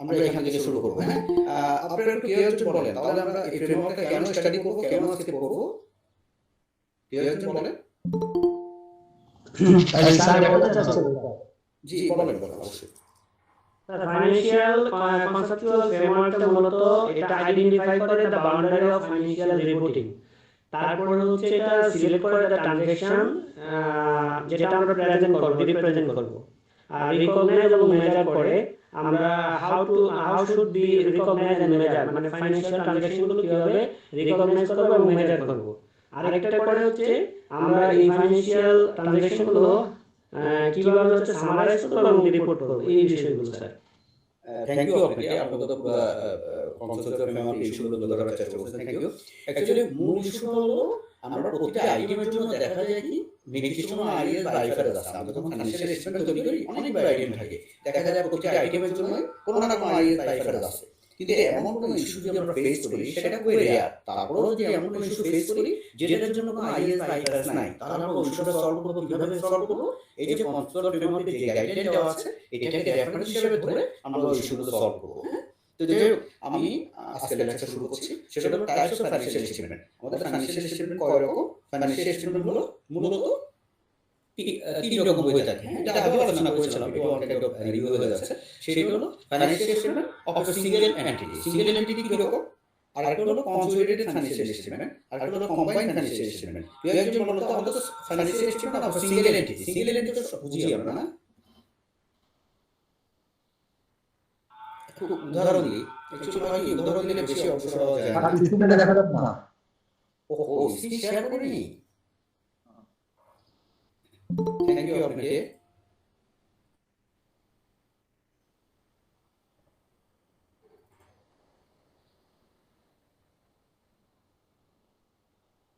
আমরা এখান থেকে শুরু করবো। হ্যাঁ, আপনারা একটু কেউ একজন বলেন তাহলে আমরা এই ফ্রেমওয়ার্কটা কেন স্টাডি করবো, কেন আজকে পড়বো? কেউ একজন বলেন। স্যার বলতে চাচ্ছেন জি বলেন অবশ্যই। স্যার ফাইন্যান্সিয়াল কনসেপচুয়াল ফ্রেমওয়ার্কটা মূলত এটা আইডেন্টিফাই করে the boundary of financial reporting. তারপরে হচ্ছে এটা সিলেক্ট করে দ্য ট্রানজ্যাকশন যেটা আমরা প্রেজেন্ট করব, রিপ্রেজেন্ট করব। আর রিকগনাইজ এবং মেজার করে আমরা how should be recognise and measure, মানে ফাইন্যান্সিয়াল ট্রানজ্যাকশনগুলো কিভাবে রিকগনাইজ করব এবং মেজার করব। আরেকটা করে হচ্ছে আমরা এই ফাইন্যান্সিয়াল ট্রানজ্যাকশনগুলো কিভাবে হচ্ছে সামারাইজ করব এবং রিপোর্ট করব, এই বিষয়গুলো স্যার। থ্যাংক ইউ আপনাকে, আপনাকে তো কনসেপ্ট ফ্রেমওয়ার্ক ইস্যুগুলো তুলে ধরার চেষ্টা করছেন, থ্যাংক ইউ। অ্যাকচুয়ালি মূল ইস্যুটা হলো আমরা প্রতিটা আইটেমের জন্য দেখা যায় কি নির্দিষ্ট কোনো আইএস বা আইফারেস আছে। আমরা যখন ফাইন্যান্সিয়াল স্টেটমেন্ট তৈরি করি অনেকগুলো আইটেম থাকে, দেখা যায় প্রতিটা আইটেমের জন্য কোনো না কোনো আইএস বা আইফারেস আছে। কিন্তু এমন কোনো ইস্যু যদি আমরা ফেস করি সেটা খুবই রেয়ার। তারপরেও যদি এমন কোনো ইস্যু ফেস করি যেটার জন্য কোনো আইএস বা আইফারেস নাই, তাহলে আমরা ইস্যুটা সলভ করবো কিভাবে সলভ করবো? এই যে কনসেপ্ট ফ্রেমওয়ার্কে যে গাইডলাইন দেওয়া আছে এটাকে রেফারেন্স হিসেবে ধরে আমরা ইস্যুগুলো সলভ করবো। তো যাই হোক, আমি আজকে লেকচার শুরু করছি, সেটা হলো টাইপস অফ ফাইন্যান্সিয়াল স্টেটমেন্ট। আমাদের ফাইন্যান্সিয়াল স্টেটমেন্ট কয় রকম? ফাইন্যান্সিয়াল স্টেটমেন্ট হলো মূলত তিন রকম হয়ে থাকে। হ্যাঁ, এটা আগেও আলোচনা করেছিলাম, এটা অনেকটা রিভিউ হয়ে যাচ্ছে। সেটা হলো financial statement of a single entity. Single entity কি রকম? আরেকটা হলো কনসোলিডেটেড ফাইন্যান্সিয়াল স্টেটমেন্ট, আরেকটা হলো কম্বাইন্ড ফাইন্যান্সিয়াল স্টেটমেন্ট। কেউ একজন বলতো আমাদের তো financial statement of single entity. Single entity তো বুঝি আমরা না? উদাহরণ দিই, একচুয়ালি হয় কি উদাহরণ দিলে বেশি অংশ পাওয়া যায় না। স্ক্রিনে দেখা যাচ্ছে না। ও স্ক্রিন শেয়ার করিনি। থ্যাংক ইউ আপনাকে।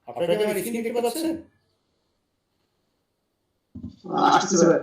আপনারা কি আমার স্ক্রিন দেখতে পাচ্ছেন? আসছে স্যার।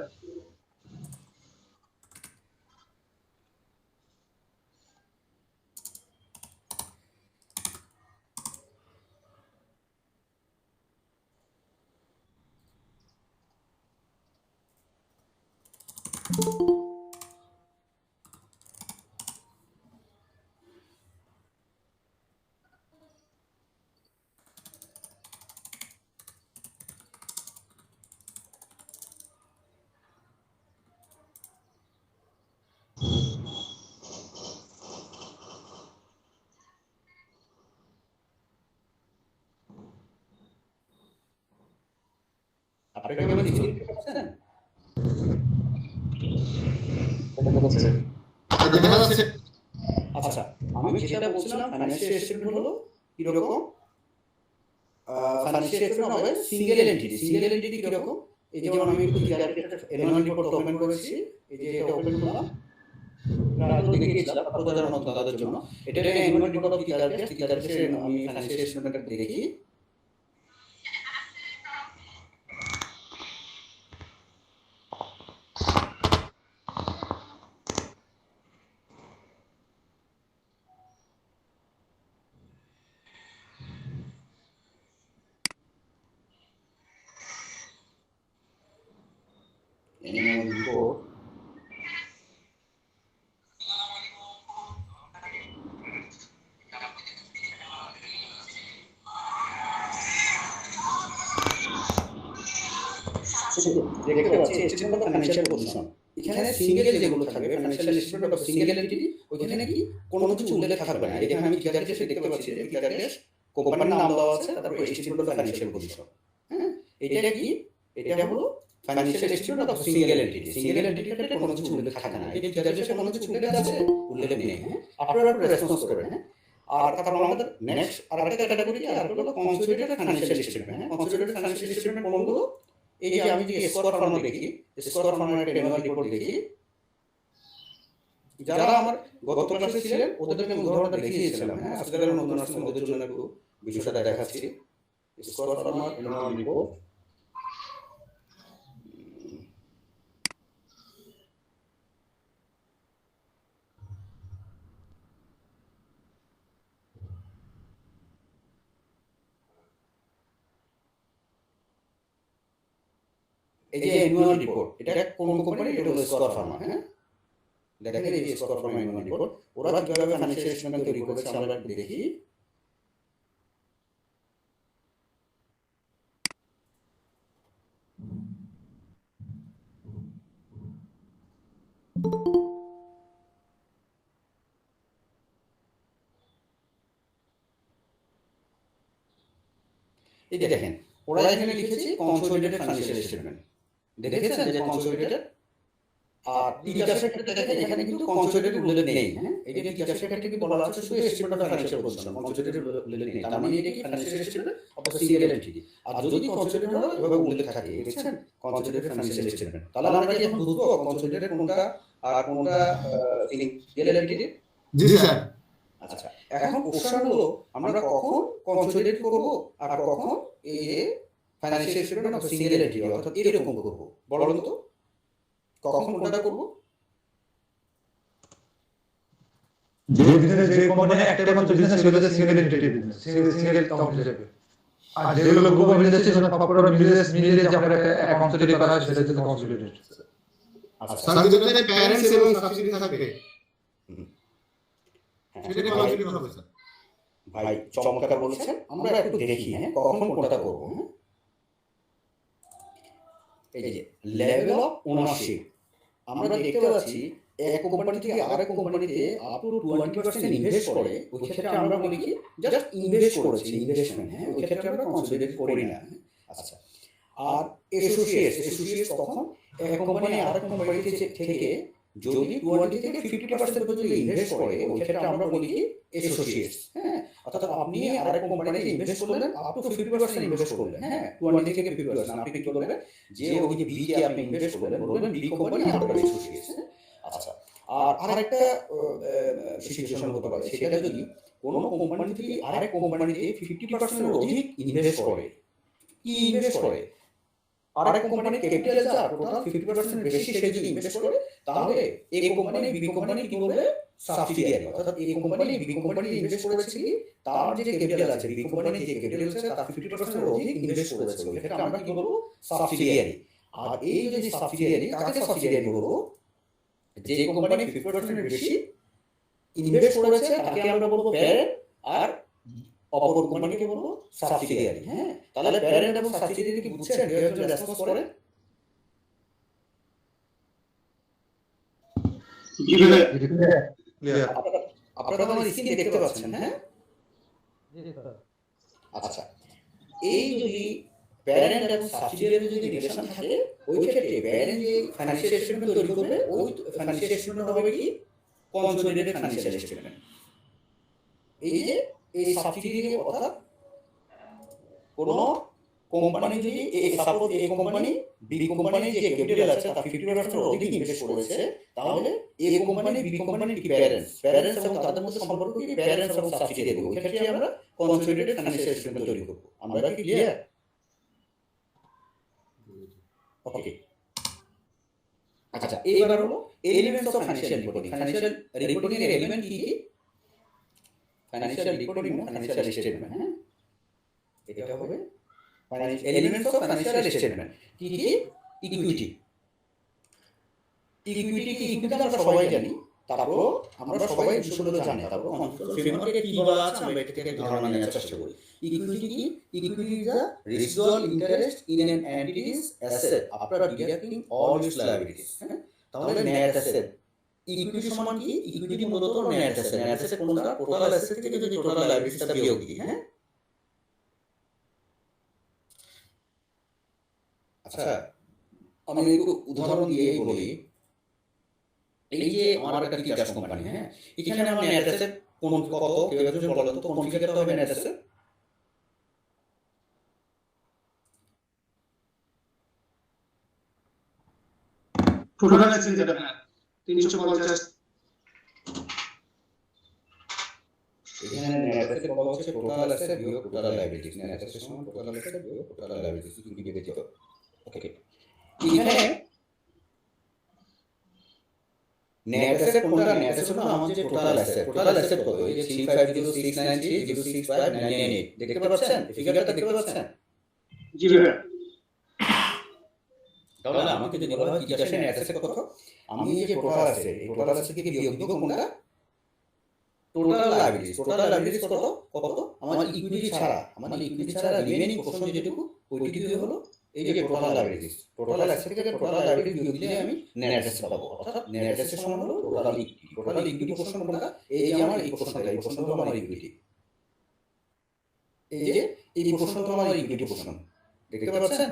আপনারা কি আমার স্ক্রিন দেখতে পাচ্ছেন? দেখা যাচ্ছে। আচ্ছা, আমি যেটা বলছিলাম ফাইন্যান্সিয়াল স্টেটমেন্ট হলো কি রকম? ফাইন্যান্সিয়াল স্টেটমেন্ট হবে সিঙ্গেল এন্টিটি। সিঙ্গেল এন্টিটি কি রকম? এই যেমন আমি একটু অ্যানুয়াল রিপোর্ট ওপেন করেছি, এই যে এটা ওপেন করলাম, আপনারা দেখিয়েছিলাম আপনাদের মতো তাদের জন্য। এটা অ্যানুয়াল রিপোর্ট অফ কিকারকে আমি ফাইন্যান্সিয়াল স্টেটমেন্টটা দেখি। অ্যানুয়াল রিপোর্ট দেখতে পাচ্ছি স্টেটমেন্ট অফ ফাইন্যান্সিয়াল পজিশন। এখানে সিঙ্গেল যেগুলো থাকবে financial statement of single entity, ওইখানে নাকি কোনো কিছু উল্লেখ থাকবে না। এখানে আমি কিকারকে দেখতে পাচ্ছি যে কিকারকে কোম্পানির নাম দেওয়া আছে, তারপরে স্টেটমেন্ট অফ ফাইন্যান্সিয়াল পজিশন। হ্যাঁ, এটা কি? এটা হলো financial statement of single entity. Single এন্টিটিতে কোনো কিছু উল্লেখ থাকে না। এই যে কিকারকে কোনো কিছু উল্লেখ আছে, উল্লেখ নেই। হ্যাঁ, আপনারা রেসপন্স করবেন। হ্যাঁ, আর তারপর আমাদের নেক্সট আরেকটা ক্যাটাগরি আর হলো কনসোলিডেটেড ফাইন্যান্সিয়াল স্টেটমেন্ট। হ্যাঁ, কনসোলিডেটেড ফাইন্যান্সিয়াল স্টেটমেন্ট কোনগুলো? এই যে আমি যে স্কোর ফর্মে দেখি, স্কোর ফর্মের একটা অ্যানুয়াল রিপোর্ট দেখি, যারা আমার গত ক্লাসে ছিলেন ওদেরকে আমি উদাহরণটা দেখিয়েছিলাম। হ্যাঁ, আজকে যারা নতুন আসছেন ওদের জন্য একটু বিষয়টা দেখাচ্ছি। স্কোর ফর্মার অ্যানুয়াল রিপোর্ট, এই যে অ্যানুয়াল রিপোর্ট, এটা কোন কোম্পানি? এটা হলো স্কোর ফার্মা। হ্যাঁ, দেখেন এই যে স্কোর ফ্রম অ্যানুয়াল রিপোর্ট, ওরা কিভাবে ফাইন্যান্সিয়াল স্টেটমেন্ট তৈরি করেছে আমরা একটু দেখি। এই যে দেখেন ওরা এখানে লিখেছে কনসোলিডেটেড ফাইন্যান্সিয়াল স্টেটমেন্ট, দেখেছেন যে কনসোলিডেটেড। আর টিচার্সের ক্ষেত্রে দেখেন এখানে কিন্তু কনসোলিডেটেড উল্লেখ নেই। হ্যাঁ, এই যে টিচার্সের ক্ষেত্রে কি বলা আছে শুধু statement of financial position, consolidated উল্লেখ নেই। তার মানে এটা কি financial statement of the single entity. আর যদি কনসোলিডেটেড হয় এভাবে উল্লেখ থাকে, দেখছেন কনসোলিডেটেড ফাইন্যান্সিয়াল স্টেটমেন্ট। তাহলে আমরা কি এখন বুঝবো কনসোলিডেটেড কোনটা আর কোনটা সিঙ্গেল এন্টিটি? জি স্যার। আচ্ছা, এখন কোশ্চেন হলো আমরা কখন কনসোলিডেট করব আর কখন এই যে financial statement of single entity অর্থাৎ এরকম করব, বলুন তো কখন কোনটা করব? যে বিজনেস যে কোম্পানি একটা মাত্র বিজনেস সেগুলো হচ্ছে single entity business, single account হিসেবে। আর যেগুলো গ্রুপ অফ বিজনেস সেটা সবকটা বিজনেস মিলিয়ে যে আমরা একটা অ্যাকাউন্ট তৈরি করা হয় সেটা হচ্ছে কনসোলিডেটেড। আচ্ছা স্যার যেখানে প্যারেন্টস এবং সাবসিডি থাকবে হ্যাঁ, সেটা কনসিডার করা হবে স্যার। ভাই চমৎকার বলেছেন। আমরা একটু দেখি হ্যাঁ কখন কোনটা করব। হ্যাঁ, এই যে লেভেল অফ ওনারশিপ আমরা দেখতে পাচ্ছি এক কোম্পানি থেকে আরেক কোম্পানিতে আপ টু 20% ইনভেস্ট করে, ওই ক্ষেত্রে আমরা বলি কি জাস্ট ইনভেস্ট করেছি, ইনভেস্টমেন্ট। হ্যাঁ, ওই ক্ষেত্রে আমরা কনসিডার করি না। আচ্ছা, আর অ্যাসোসিয়েটস তখন এক কোম্পানি আরেক কোম্পানি থেকে যদি 20 থেকে 50% পর্যন্ত ইনভেস্ট করে, ওই ক্ষেত্রে আমরা বলি কি অ্যাসোসিয়েটস। হ্যাঁ, অর্থাৎ আপনি আরেক কোম্পানিতে ইনভেস্ট করলেন, আপ টু 50% ইনভেস্ট করলেন। হ্যাঁ, 20 থেকে 50% আপনি কি করবেন যে ওই যে বি কে আপনি ইনভেস্ট করলেন, বলবেন বি কোম্পানি আপনার অ্যাসোসিয়েটস। আচ্ছা, আর আরেকটা সিচুয়েশন হতে পারে, সেটা যদি কোনো কোম্পানি থেকে আরেক কোম্পানিতে 50% এর অধিক ইনভেস্ট করে। কি ইনভেস্ট করে? আরেক কোম্পানির ক্যাপিটাল আছে আর টোটাল 50% বেশি সে যদি ইনভেস্ট করে, তাহলে এই কোম্পানি বি কোম্পানি কি বলবে সাবসিডিয়ারি। অর্থাৎ এই কোম্পানি বি কোম্পানি ইনভেস্ট করেছে কি তার যে ক্যাপিটাল আছে, বি কোম্পানি যে ক্যাপিটাল আছে তার 50% এর অধিক ইনভেস্ট করেছে, এটা আমরা কি বলবো সাবসিডিয়ারি। আর এই যে সাবসিডিয়ারি, কাকে সাবসিডিয়ারি বলবো? যে কোম্পানি 50% এর বেশি ইনভেস্ট করেছে তাকে আমরা বলবো প্যারেন্ট, আর অপর কোম্পানিকে বলবো সাবসিডিয়ারি। হ্যাঁ, তাহলে প্যারেন্ট এবং সাবসিডিয়ারি কি বুঝছেন কেউ একজন রেসপন্স করেন? ক্লিয়ার। আপনারা আমার স্ক্রিন দেখতে পাচ্ছেন? হ্যাঁ, আচ্ছা, এই যদি প্যারেন্ট এবং সাবসিডিয়ারি যদি রিলেশন থাকে, ওই ক্ষেত্রে প্যারেন্ট যে ফাইন্যান্সিয়াল স্টেটমেন্ট তৈরি করবে, ওই ফাইন্যান্সিয়াল স্টেটমেন্ট হবে কি কনসোলিডেটেড ফাইন্যান্সিয়াল স্টেটমেন্ট। এই যে এই সাবসিডিয়ারি অর্থাৎ কোনো কোম্পানি যদি সাপোজ এই কোম্পানি বি কোম্পানি যে ক্যাপিটাল আছে তার 50% অধিক ইনভেস্ট করেছে, তাহলে এই কোম্পানি বি কোম্পানি কি প্যারেন্টস এবং তাদের মধ্যে সম্পর্ক কি প্যারেন্টস এবং সাবসিডিয়ারি। ওই ক্ষেত্রে আমরা কনসোলিডেটেড ফাইন্যান্সিয়াল স্টেটমেন্ট তৈরি করব। আমরা কি ক্লিয়ার? ওকে, আচ্ছা, এইবার হলো elements of financial reporting. Financial reporting এর এলিমেন্ট কি কি? Financial reporting financial statement. হ্যাঁ, এটা হবে এলিমেন্টস অফ ফাইন্যান্সিয়াল স্টেটমেন্ট। কি কি? ইকুইটি কি আমরা সবাই জানি, তারপর আমরা সবাই বিষয়গুলো জানি, তারপর ফ্রেমওয়ার্কে কি বলা আছে আমরা এটা থেকে ধারণা নেওয়ার চেষ্টা করি। ইকুইটি কি? Equity is the residual interest in an entities asset after deducting all it's liabilities. হ্যাঁ, তাহলে নেট অ্যাসেট ইকুইটি সমান কি? ইকুইটি মূলত নেট অ্যাসেট কোনটা? টোটাল অ্যাসেট থেকে যদি টোটাল লায়াবিলিটিসটা বিয়োগ দিই। হ্যাঁ, আচ্ছা, আমি একটু উদাহরণ দিয়ে বলি। এই যে আমার একটা টিকাস কোম্পানি, হ্যাঁ, এখানে আমার নেট অ্যাসেট কোন কত কেউ একজন বলেন তো, কোন ফিগারটা হবে নেট অ্যাসেট? টোটাল অ্যাসেট যেটা 350। এখানে নেট অ্যাসেট বলা হচ্ছে টোটাল অ্যাসেট বিয়োগ টোটাল লায়াবিলিটিস। নেট অ্যাসেট সমান টোটাল অ্যাসেট বিয়োগ টোটাল লায়াবিলিটিস ইকুইটি ব্যতীত। ওকে, এখানে নেট অ্যাসেট কোনটা? নেট অ্যাসেট হলো আমাদের যে টোটাল অ্যাসেট কত? এই যে 350693065998 দেখতে পাচ্ছেন? ফিগারটা দেখতে পাচ্ছেন? জি ভাই। তাহলে আমাকে যদি বলা হয় ইতিহাসে নেট অ্যাসেট কত, আমি এই যে টোটাল আছে এই টোটাল আছে থেকে বিয়োগ দিব কোনটা, টোটাল লাইবিলিটিস কত কত আমার ইকুইটি ছাড়া, আমার ইকুইটি ছাড়া রিমেইনিং পোরশন যেটুকু ওইটুকু হলো এই যে টোটাল লাইবিলিটিস। টোটাল অ্যাসেট থেকে টোটাল লাইবিলিটি বিয়োগ দিলে আমি নেট অ্যাসেট পাবো, অর্থাৎ নেট অ্যাসেট সমান হলো টোটাল ইকুইটি পোরশন কোনটা, এই যে আমার এই পোরশনটা, এই পোরশনটা হলো আমার ইকুইটি, এই যে এই পোরশনটা আমার ইকুইটি পোরশন, দেখতে পাচ্ছেন?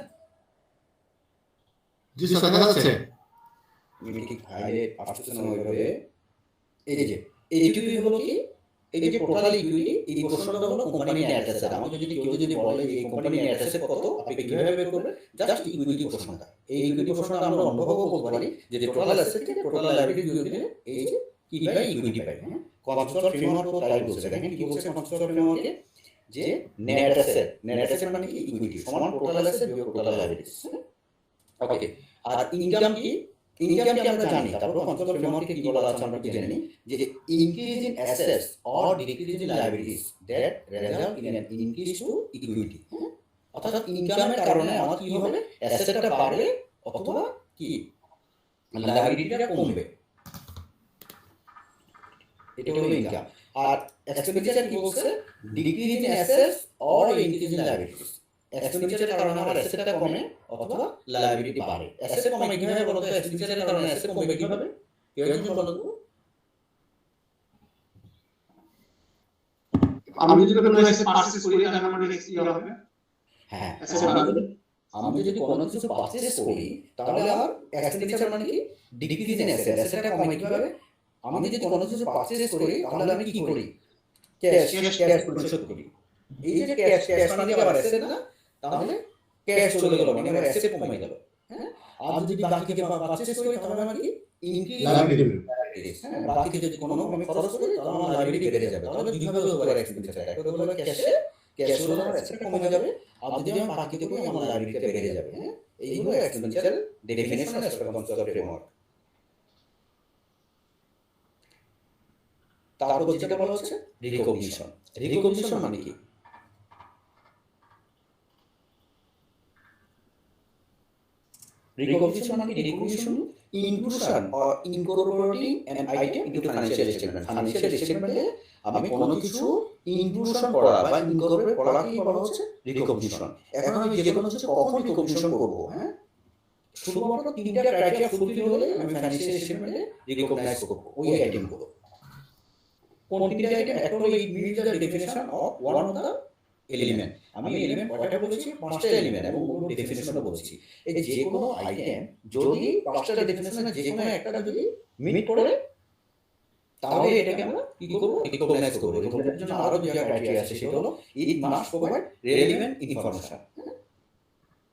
জি স্যার দেখা যাচ্ছে। আমি ঠিক হাইলে আসছে না ওইভাবে। এই যে এইটুকুই হলো কি, এই যে টোটাল ইকুইটি, এই পোরশনটা হলো কোম্পানি নেট অ্যাসেট। আমাকে যদি কেউ যদি বলে এই কোম্পানি নেট অ্যাসেট কত, আপনি কিভাবে বের করবেন? জাস্ট ইকুইটি পোরশনটা, এই ইকুইটি পোরশনটা আমরা অন্যভাবেও বলতে পারি যে টোটাল অ্যাসেট থেকে টোটাল লায়াবিলিটি বিয়োগ দিলে এই যে কি পাই, ইকুইটি পাই। হ্যাঁ, কনসেপ্ট ফ্রেমওয়ার্ক তো তাই বলছে, দেখেন কি বলছে কনসেপ্ট ফ্রেমওয়ার্কে, যে নেট অ্যাসেট মানে কি ইকুইটি সমান টোটাল অ্যাসেট বিয়োগ টোটাল লায়াবিলিটিস। ওকে, আর ইনকাম কি, ইনকাম কি আমরা জানি, তারপর কনসেপ্ট ফ্রেমওয়ার্কে কি বলা আছে আমরা কি জেনে নিই, যে increase in assets or decrease in liabilities that result in an increase to equity. অর্থাৎ ইনকামের কারণে আমার কি হবে, অ্যাসেটটা বাড়বে অথবা কি লায়াবিলিটিটা কমবে, এটা হলো ইনকাম। আর এক্সপেন্ডিচার কি বলছে, decrease in assets or increase in liabilities. এক্সপেন্ডিচারের কারণে আমার অ্যাসেটটা কমে অথবা লায়াবিলিটি বাড়ে। অ্যাসেট কমে কিভাবে বলতো, এক্সপেন্ডিচারের কারণে অ্যাসেট কমবে কিভাবে, কেউ একজন বলো তো? আমি যদি কোনো এসে পারচেজ করি তাহলে আমার নেক্সট কি হবে? হ্যাঁ, অ্যাসেট বাড়বে। আমি যদি কোনো কিছু পারচেজ করি তাহলে আমার এক্সপেন্ডিচার মানে কি, ডিক্রিজ ইন অ্যাসেট, অ্যাসেটটা কমে কিভাবে, আমি যদি কোনো কিছু পারচেজ করি তাহলে আমি কি করি, ক্যাশ পরিশোধ করি। এই যে ক্যাশ মানে আবার অ্যাসেট না, তাহলে ক্যাশ চলে গেল মানে আমার অ্যাসেট কমে গেল। হ্যাঁ, আর যদি বাকি থেকে পারচেজ করি তাহলে আমার কি ইনক্রিজ, হ্যাঁ, বাকি থেকে যদি কোনো আমি খরচ করি তাহলে আমার লায়াবিলিটি বেড়ে যাবে। তাহলে দুইভাবে হতে পারে এক্সপেন্ডিচার, একটা হলো ক্যাশে, ক্যাশ হলে আমার অ্যাসেট কমে যাবে, আর যদি আমি বাকি থেকে আমার লায়াবিলিটি বেড়ে যাবে। হ্যাঁ, এই হলো expenditure definition of concept framework. তারপর যেটা বলা হচ্ছে রিকগনিশন। রিকগনিশন মানে কি, recognition মানে recognition inclusion or incorporating an item into financial statement. Financial statement আমি কোনো কিছু ইনক্লুশন করা বা ইনকর্পোরেট করাকে বলা হচ্ছে রিকগনিশন। এখন আমি যে কোনো কিছু কখন রিকগনিশন করব, হ্যাঁ, শুধুমাত্র তিনটা ক্রাইটেরিয়া ফুলফিল হলে আমি ফাইন্যান্সিয়াল স্টেটমেন্টে রিকগনাইজ করব ওই আইটেমগুলো। কোন তিনটা আইটেম? একটা হলো it meets the definition of one of the element. আমি এলিমেন্ট কয়টা বলেছি, পাঁচটা এলিমেন্ট, এবং ওগুলো ডেফিনিশনও বলেছি। এই যে কোনো আইটেম যদি পাঁচটা ডেফিনিশনে যে কোনো একটা যদি মিট করে তাহলে এটাকে আমরা কি করব, রিকগনাইজ করব। রিকগনাইজের জন্য আরো দুটো ক্রাইটেরিয়া আছে, সেটা হলো ইট মাস্ট প্রোভাইড রেলেভেন্ট ইনফরমেশন,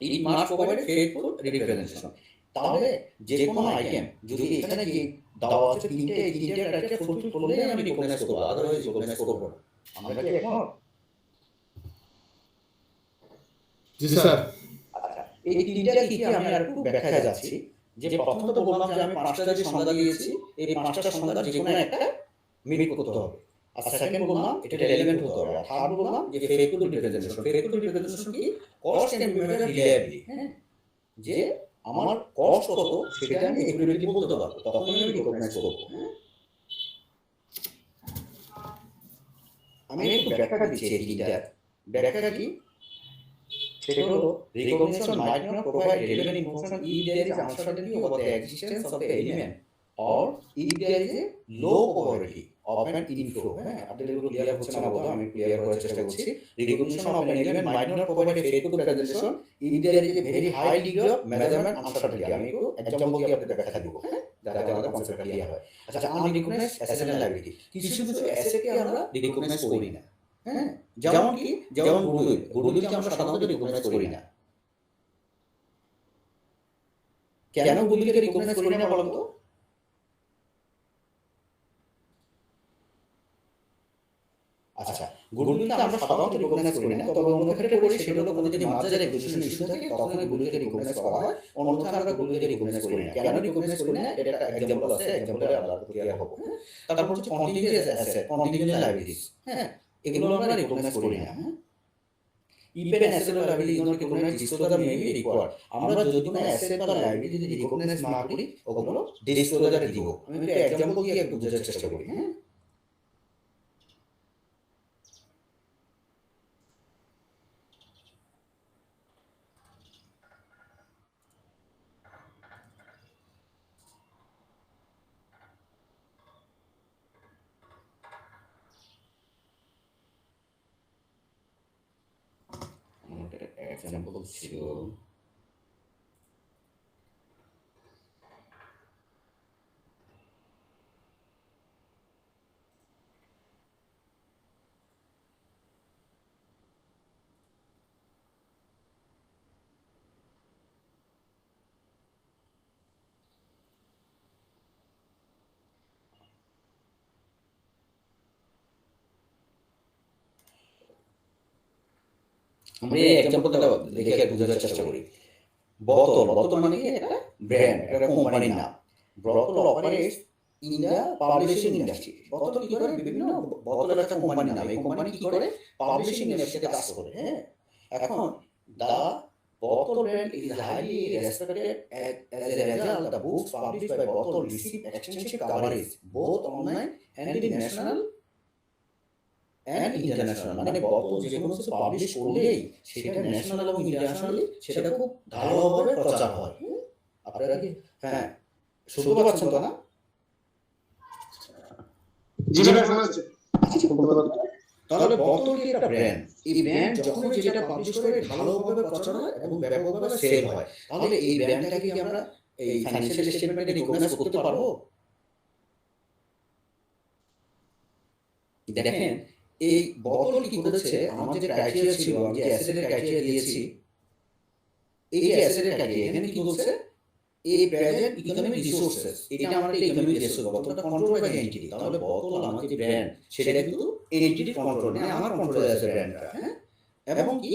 ইট মাস্ট প্রোভাইড ফেথফুল রিপ্রেজেন্টেশন। তাহলে যে কোনো আইটেম যদি এখানে যে দেওয়া আছে তিনটে, এই তিনটে ক্রাইটেরিয়া ফুলফিল করলে আমি রিকগনাইজ করব, আদারওয়াইজ রিকগনাইজ করব না। আমরা কি এখন জি স্যার। আচ্ছা, এই তিনটা কি কি আমি আর একটু ব্যাখ্যা যাচ্ছি। যে প্রথমত বললাম যে আমি পাঁচটা যে সংজ্ঞা দিয়েছি, এই পাঁচটা সংজ্ঞা যে কোনো একটা মিট করতে হবে। আর সেকেন্ড বললাম এটা রেলেভেন্ট হতে হবে। আর থার্ড বললাম যে ফেথফুল রিপ্রেজেন্টেশন। ফেথফুল রিপ্রেজেন্টেশন কি, কস্ট এন্ড মেজার রিলায়েবলি, হ্যাঁ, যে আমার কস্ট কত সেটা আমি একুরেটলি বলতে পারবো, তখনই আমি রিকগনাইজ করব। আমি একটু ব্যাখ্যা দিচ্ছি এই তিনটার। ব্যাখ্যা কি, সেটা হলো recognition might not provide relevant information if there is uncertainty about the existence of the element or if there is a low probability of an inflow. হ্যাঁ, আপনাদের এগুলো ক্লিয়ার হচ্ছে না বলো, আমি ক্লিয়ার করার চেষ্টা করছি। recognition of an element might not provide a faithful representation if there is a very high degree of measurement uncertainty. আমি একটু এক্সাম্পল দিয়ে আপনাদের ব্যাখ্যা দিব, হ্যাঁ, যাতে আমাদের কনসেপ্ট ক্লিয়ার হয়। আচ্ছা, আনরিকগনাইজড অ্যাসেট এন্ড লায়াবিলিটি, কিছু কিছু অ্যাসেটকে আমরা রিকগনাইজ করি না, হ্যাঁ, যেমন কি, যেমন গুডউইলকে আমরা সাধারণত রিকগনাইজ করি না। কেন গুডউইলকে রিকগনাইজ করি না বলতো? আচ্ছা, গুডউইলকে আমরা সাধারণত রিকগনাইজ করি না, তবে অন্য ক্ষেত্রে করি। সেটা হলো কোনো যদি মার্জার অ্যাকুইজিশন ইস্যু থাকে তখন গুডউইলকে রিকগনাইজ করা হয়, অন্যথায় আমরা গুডউইলকে রিকগনাইজ করি না। কেন রিকগনাইজ করি না, এটা একটা এক্সাম্পল আছে, এক্সাম্পলে আমরা ক্লিয়ার হবো। তারপর হচ্ছে কন্টিনজেন্ট অ্যাসেট, কন্টিনজেন্ট লায়াবিলিটিস, হ্যাঁ, এগুলো আমরা রিকগনাইজ করি না। Even asset or liability is not recognized, disclosure may be required. আমরা যদি কোনো asset বা liability যদি recognize না করি, ওগুলো disclosure দিব। আমি একটা example দিয়ে একটু বোঝার চেষ্টা করি, হ্যাঁ? Example ছিল আমরা এই এক্সাম্পলটা দেখে বোঝার চেষ্টা করি। বোতল মানে কি একটা ব্র্যান্ড, একটা কোম্পানির নাম। বোতল operates in the publishing industry. বোতল কি করে? বিভিন্ন বোতলের একটা কোম্পানির নাম। এই কোম্পানি কি করে? পাবলিশিং ইন্ডাস্ট্রিতে কাজ করে, হ্যাঁ? এখন the bottle brand is highly respected as a result the books published by bottle receive extensive coverage both online and in national and international. মানে বতল যে কোনো কিছু পাবলিশ করলেই সেটা ন্যাশনাল এবং ইন্টারন্যাশনালি সেটা খুব ভালোভাবে প্রচার হয়। আপনারা কি হ্যাঁ শুনতে পাচ্ছেন তো না? জি স্যার, শোনা যাচ্ছে। তাহলে বতল কি একটা ব্র্যান্ড? এই ব্র্যান্ড যখন যেটা পাবলিশ করে ভালোভাবে প্রচার হয় এবং ব্যাপকভাবে সেল হয়, তাহলে এই ব্র্যান্ডটাকে কি আমরা এই ফাইন্যান্সিয়াল স্টেটমেন্টে রিকগনাইজ করতে পারবো? দেখেন এই বোতল কি করেছে, আমার যে ক্রাইটেরিয়া ছিল, আমি যে অ্যাসেটের ক্রাইটেরিয়া দিয়েছি, এই যে অ্যাসেটের ক্রাইটেরিয়া এখানে কি বলছে? এই প্রেজেন্ট ইকোনমিক রিসোর্সেস, এটা আমার একটা ইকোনমিক রিসোর্স, বোতলটা কন্ট্রোল বাই এন্টিটি। তাহলে বোতল আমার যে ব্র্যান্ড সেটা কিন্তু এন্টিটি কন্ট্রোল, মানে আমার কন্ট্রোলে আছে ব্র্যান্ডটা, হ্যাঁ? এবং কি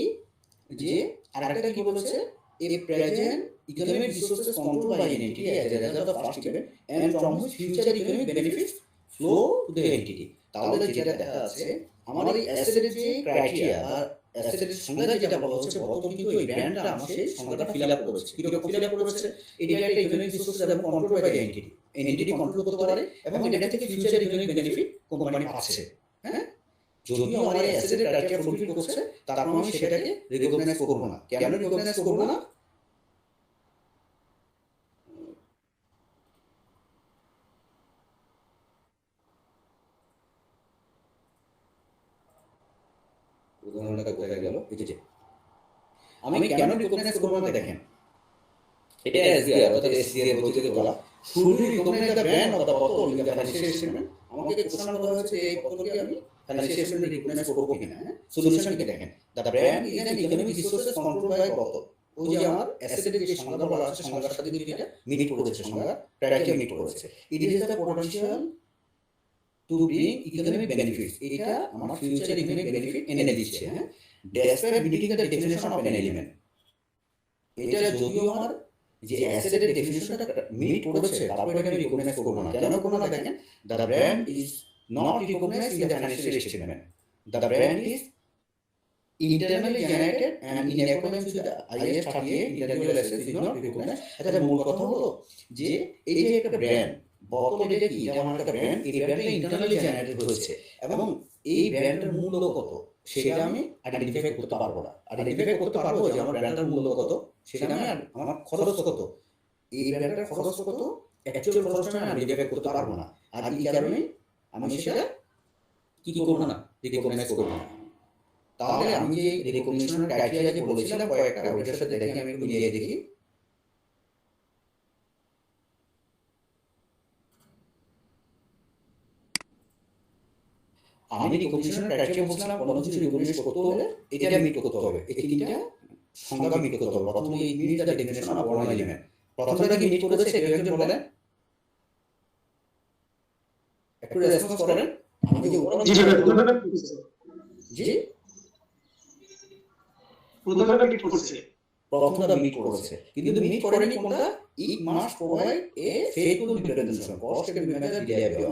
যে আরেকটা কি বলেছে? এই present economic resources control by entity as a result of first event and from which future economic benefits flow to the entity. তাহলে যেটা দেখা আছে আমার এই অ্যাসেটের যে ক্রাইটেরিয়া বা অ্যাসেটের সংজ্ঞা যেটা বলা হচ্ছে, বোতল কিন্তু এই ব্র্যান্ডটা আমার সেই সংজ্ঞাটা ফিল আপ করেছে। কিরকম ফিল আপ করেছে? এটা একটা ইকোনমিক রিসোর্স এবং control by entity, entity control করতে পারে এবং এটা থেকে ফিউচার ইকোনমিক বেনিফিট কোম্পানি পাচ্ছে, হ্যাঁ? যদিও আমার এই অ্যাসেটের ক্রাইটেরিয়া ফুলফিল করছে, তারপর আমি সেটাকে রিকগনাইজ করব না। কেন রিকগনাইজ করব না? উদাহরণটা কোথায় গেল? এই যে আমি কেন রিকগনাইজ করব না? দেখেন এটা এসডিআর অর্থাৎ এসডিআর বলতে বলা fully recognise the brand of the বোতল ইন দ্য ফাইন্যান্সিয়াল স্টেটমেন্ট। আমাকে কোশ্চেন করা হয়েছে এই বোতলকে আমি ফাইন্যান্সিয়াল স্টেটমেন্টে রিকগনাইজ করব কিনা, হ্যাঁ? সলিউশন কি দেখেন, the brand is an economic resources control by বোতল। ওই যে আমার অ্যাসেটের যে সংজ্ঞা বলা আছে, সংজ্ঞার সাথে কিন্তু এটা মিট করেছে, সংজ্ঞা ক্রাইটেরিয়া মিট করেছে। It is the potential to bring economic benefits, এটা আমার ফিউচার ইকোনমিক বেনিফিট এনে দিচ্ছে, হ্যাঁ? Despite meeting the definition of an element. এটা যদিও আমার যে অ্যাসেটের ডেফিনিশনটা মিট করেছে, তারপর এটা আমি রিকগনাইজ করব না। কেন করব না? দেখেন the brand is not recognised in the financial statement. The brand is internally generated and in accordance with the IAS 38 intangible assets is not recognized. এটা মূল কথা হলো যে এই যে একটা ব্র্যান্ড বোতল, এটা কি? যেমন একটা ব্র্যান্ড, এই ব্র্যান্ডটা ইন্টারনালি জেনারেটেড হয়েছে এবং এই ব্র্যান্ডের মূল্য কত সেটা আমি আইডেন্টিফাই করতে পারবো না। আইডেন্টিফাই করতে পারবো যে আমার ব্র্যান্ডের মূল্য কত, সেটা আমি আমার খরচ কত, এই ব্র্যান্ডের খরচ কত, অ্যাকচুয়াল খরচটা আমি আইডেন্টিফাই করতে পারবো না। আর এই কারণে আমি সেটা কি করবো না? রিকগনাইজ করবো না। তাহলে আমি যে রিকগনিশনের ক্রাইটেরিয়া যে বলেছিলাম কয়েকটা, ওইটার সাথে দেখি আমি একটু মিলিয়ে দেখি। আমি রিকগনিশনের ক্রাইটেরিয়া বলছিলাম কোনো কিছু রিকগনিশ করতে হলে এটা মিট করতে হবে, এই তিনটা সংজ্ঞা মিট করতে হবে। প্রথমে এই meet the definition of one element, প্রথমটা কি মিট করেছে কেউ একজন বলেন, একটু রেসপন্স করেন। আমি যে জি স্যার, জি প্রথমটা মিট করছে। প্রথমটা মিট করেছে, কিন্তু মিট করেনি কোনটা? It must provide a faithful representation, cost and manage reliable.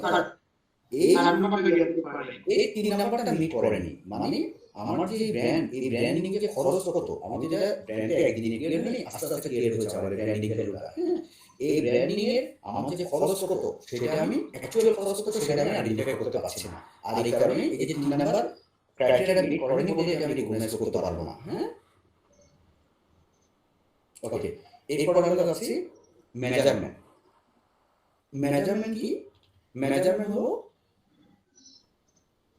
এই 3 নাম্বারটা মিট করেনি, মানে আমার যে ব্র্যান্ড, এই ব্র্যান্ডিং এর যে খরচ কত, আমি যেটা ব্র্যান্ডে একদিনে ক্লিয়ার হয়নি, আস্তে আস্তে ক্লিয়ার হয়েছে আমার ব্র্যান্ডিং ভ্যালুটা। হ্যাঁ, এই ব্র্যান্ডিং এর আমার যে খরচ কত সেটা আমি অ্যাকচুয়াল খরচ কত সেটা আমি আইডেন্টিফাই করতে পারছি না। আর এই কারণে এই যে 3 নাম্বার ক্রাইটেরিয়া মিট করেনি বলে আমি রিকগনাইজ করতে পারবো না। হ্যাঁ, ওকে। এরপর আমরা যাচ্ছি ম্যানেজারমেন্ট। ম্যানেজারমেন্ট কি? ম্যানেজারমেন্ট হলো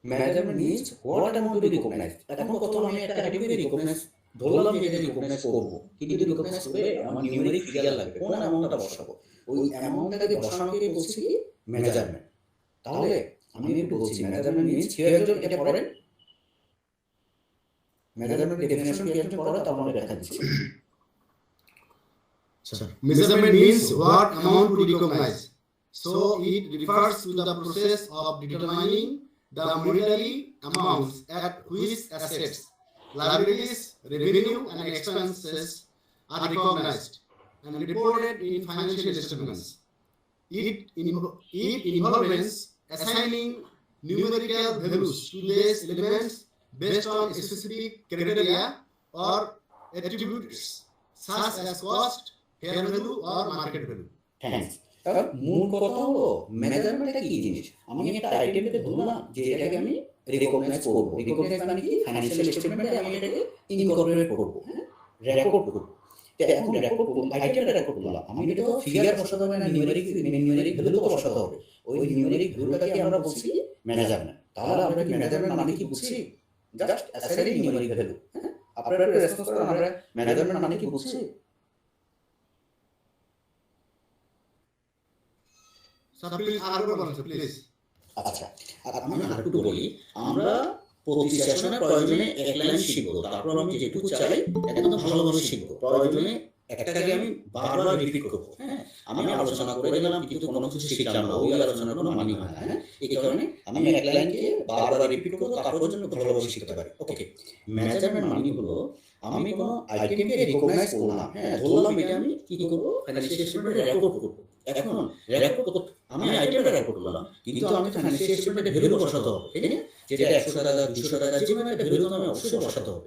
measurement means what amount to be recognized. এখন কত আমি একটা ক্যাটাগরি রিকগনাইজ ধরলাম যে এটা রিকগনাইজ করব, কিন্তু রিকগনাইজ করে আমার নিউমেরিক ফিগার লাগবে, কোন অ্যামাউন্টটা বসাবো, ওই অ্যামাউন্টটাকে বসানোকে বলছি কি ম্যানেজারমেন্ট। তাহলে আমি একটু বলছি ম্যানেজারমেন্ট মিনস কি একজন এটা পড়েন, ম্যানেজারমেন্ট ডেফিনিশন কি একজন পড়ে তার মানে দেখা দিচ্ছি। Measurement means what amount to recognize. So it refers to the process of determining the monetary amounts at which assets, liabilities, revenue, and expenses are recognized and reported in financial statements. It involves assigning numerical values to these elements based on specific criteria or attributes such as cost, fair value, or market value. Thanks. কারণ মূল কথা হলো ম্যানেজারমেন্টটা কি জিনিস, আমি একটা আইটেমকে ধরলাম যে এটাকে আমি রিকগনাইজ করবো। রিকগনাইজ মানে কি ফাইন্যান্সিয়াল স্টেটমেন্টে আমি এটাকে ইনকর্পোরেট করবো, হ্যাঁ, রেকর্ড করবো। তো এখন রেকর্ড করবো, আইটেমটা রেকর্ড করলাম, আমি এটা তো ফিগার বসাতে হবে না, নিউমেরিক ভ্যালু তো বসাতে হবে। ওই নিউমেরিক ভ্যালুটাকে আমরা বলছি ম্যানেজারমেন্ট। তাহলে আমরা কি ম্যানেজারমেন্ট মানে কি বুঝছি? Just assigning numeric value. হ্যাঁ, আপনারা একটু রেসপন্স করেন, আমরা ম্যানেজারমেন্ট মানে কি বুঝছি? So please, please. আচ্ছা, আর আমি আরেকটু বলি, আমরা প্রতি সেশনে প্রয়োজনে এক লাইন শিখবো, তারপর আমি যেটুকু চাই একদম ভালোভাবে শিখবো। প্রয়োজনে একটাকে আমি বারবার রিপিট করবো। হ্যাঁ, আমি আলোচনা করে গেলাম কিন্তু কোনো কিছু শিখলাম না, ওই আলোচনার কোনো মানি হয় না। হ্যাঁ, এই কারণে আমি এক লাইনকে বারবার রিপিট করবো, তারপর জন্য ভালোভাবে শিখতে পারি। ওকে, ম্যানেজারমেন্ট মানে হলো আমি কোনো আইটেমকে রিকগনাইজ করলাম। হ্যাঁ, ধরলাম এটা আমি কি করবো, ফাইন্যান্সিয়াল স্টেটমেন্টে রেকর্ড করবো। এখন রেকর্ড করতে আমি আইটেমটা রেকর্ড করলাম, কিন্তু আমি ফাইন্যান্সিয়াল স্টেটমেন্টে ভ্যালু বসাতে হবে, ঠিক আছে? যেটা 100 টাকা 200 টাকা যেভাবে একটা ভ্যালু আমি অবশ্যই বসাতে হবে।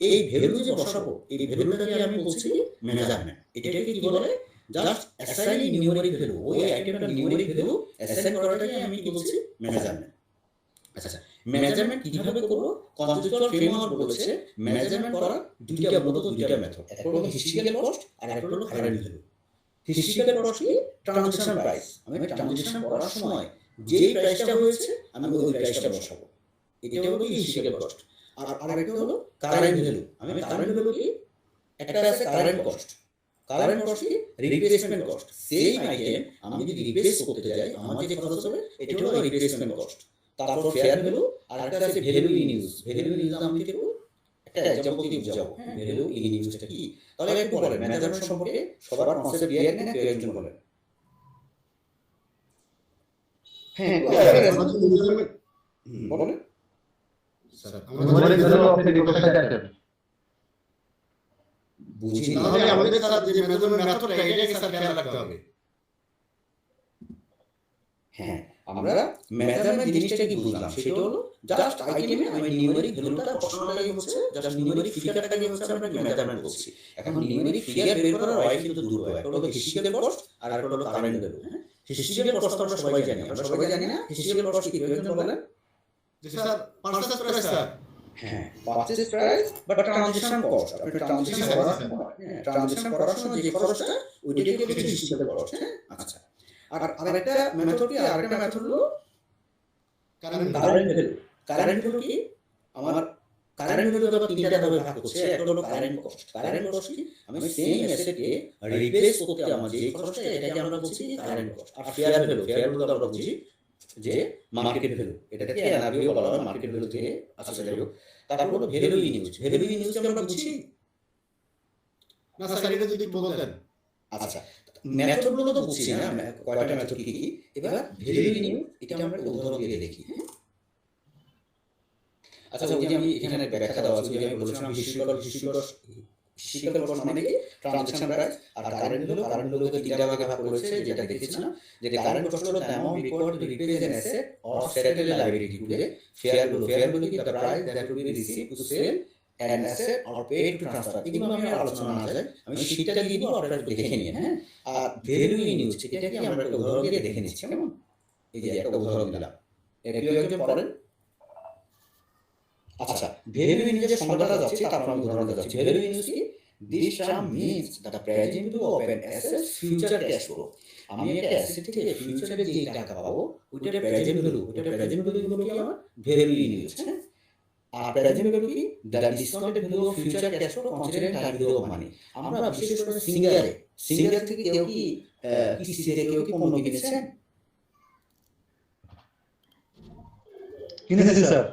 এই ভ্যালু যে বসাবো, এই ভ্যালুটাকে আমি বলছি ম্যানেজারমেন্ট। এটাকে কি বলে? Just assigning numeric value. ওই আইটেমটার নিউমেরিক ভ্যালু অ্যাসাইন করাটাকে আমি কি বলছি ম্যানেজারমেন্ট। আচ্ছা, ম্যানেজারমেন্ট কিভাবে করব? কনসেপচুয়াল ফ্রেমওয়ার্ক বলেছে ম্যানেজারমেন্ট করার দুইটা মেথড। একটা হলো হিস্ট্রিক্যাল কস্ট আর একটা হলো কারেন্ট ভ্যালু। হিস্ট্রিক্যাল কস্ট কি? Transaction price. আমি ট্রানজাকশন করার সময় যেই প্রাইসটা হয়েছে আমি ওই প্রাইসটা বসাবো, এটা হলো কি হিস্ট্রিক্যাল কস্ট। আর আরেকটা হলো কারেন্ট ভ্যালু। আমি কারেন্ট ভ্যালু কি? একটা আছে কারেন্ট কস্ট। কারেন্ট কস্ট কি? Replacement cost. সেম আইটেম আমি যদি রিপ্লেস করতে যাই আমার যে খরচ হবে এটা হলো রিপ্লেসমেন্ট কস্ট। তারপর ফেয়ার ভ্যালু, আর একটা আছে value in use. Value in use আমি কি করব? একটা এক্সাম্পল দিয়ে বুঝাবো। হ্যাঁ, ভ্যালু ইন ইউজটা কি? তাহলে একটু বলেন ম্যানেজারমেন্ট সম্পর্কে সবার কনসেপ্ট ক্লিয়ার না? কেউ একজন বলেন। হ্যাঁ, বলেন। বুঝি না। তাহলে আমাদের স্যার যে মেজারমেন্ট মেথডটা এটাকে স্যার খেয়াল রাখতে হবে। হ্যাঁ, আমরা মেজারমেন্ট জিনিসটা কি বুঝলাম সেটা হলো জাস্ট আইটেমে আমি নিউমেরিক ভ্যালুটা বসানোটাই হচ্ছে, জাস্ট নিউমেরিক ফিগারটাকে হচ্ছে আমরা মেজারমেন্ট বলছি। এখন নিউমেরিক ফিগার বের করার ওয়াই কিন্তু দুটো হয়, একটা হলো হিস্ট্রিক্যাল কস্ট আর একটা হলো কারেন্ট ভ্যালু। হ্যাঁ, হিস্ট্রিক্যাল কস্ট আমরা সবাই জানি, আমরা সবাই জানি না হিস্ট্রিক্যাল কস্ট কি? কেউ একজন বলেন। যে স্যার পারচেজ প্রাইস স্যার। হ্যাঁ, পারচেজ প্রাইস বা ট্রানজাকশন কস্ট। আপনি ট্রানজাকশন করার সময়, হ্যাঁ, ট্রানজাকশন করার সময় যে খরচটা ওইটাকে হচ্ছে হিস্ট্রিক্যাল কস্ট। হ্যাঁ, আচ্ছা। আর আরেকটা মেথড কি? আরেকটা মেথড হলো কারেন্ট ভ্যালু। কারেন্ট ভ্যালু কি? আমার কারেন্ট ভ্যালু আবার তিনটা ধাপে ভাগ করছে। একটা হলো কারেন্ট কস্ট। কারেন্ট কস্ট কি? আমি সেম অ্যাসেটকে রিপ্লেস করতে আমার যে খরচটা এটাকে আমরা বলছি কারেন্ট কস্ট। আর ফেয়ার ভ্যালু, ফেয়ার ভ্যালু আমরা বুঝি যে মার্কেট ভ্যালু। এটাকে এনআরভিও বলা হয়, মার্কেট ভ্যালু থেকে আসলে যাই হোক। তারপর হলো value in use. Value in use আমরা বুঝি না স্যার, এটা যদি বলতেন। আচ্ছা, মেথডগুলো তো বুঝছি না, কয়টা মেথড কি কি। এবার ভ্যালু ইন ইউজ এটা আমরা উদাহরণ দিয়ে দেখি। আচ্ছা, ওই যে আমি এখানে ব্যাখ্যা দেওয়া আছে, যে আমি বলেছিলাম হিস্ট্রিক্যাল শিকল কস্ট মানে কি ট্রানজাকশন প্রাইস, আর কারেন্ট হলো তিনটা ভাগে ভাগ করেছে যেটা দেখেছি না, যেটা কারেন্ট কস্ট হলো the amount required to repay an asset or settle a liability today, fair value কি the price that will be received to sell an asset or paid to transfer. এগুলো আমি আলোচনা না যায়, আমি শীটটা দিয়ে দিব, আপনারা দেখে নিন। হ্যাঁ, আর ভ্যালু ইন ইউজ এটা কি আমরা একটা উদাহরণ দিয়ে দেখে নিচ্ছি। কেমন, এই যে একটা উদাহরণ দিলাম, এটা কেউ একজন পড়েন। আচ্ছা, ভ্যালু ইন ইউজের সংজ্ঞাটা যাচ্ছে, তারপর আমি উদাহরণটা যাচ্ছি। ভ্যালু ইন ইউজ কি? This term means the present value of an asset future cash flow. আমি একটা অ্যাসেট থেকে ফিউচারে যে টাকা পাবো ওইটার প্রেজেন্ট ভ্যালু, ওইটার প্রেজেন্ট ভ্যালু হলো কি আমার ভ্যালু ইন ইউজ। হ্যাঁ, আর প্রেজেন্ট ভ্যালু কি? The discounted value of future cash flow considering time value of money. আমরা বিশেষ করে সিঙ্গার থেকে কেউ কি কিস্তিতে কেউ কি পণ্য কিনেছেন? কিনেছি স্যার।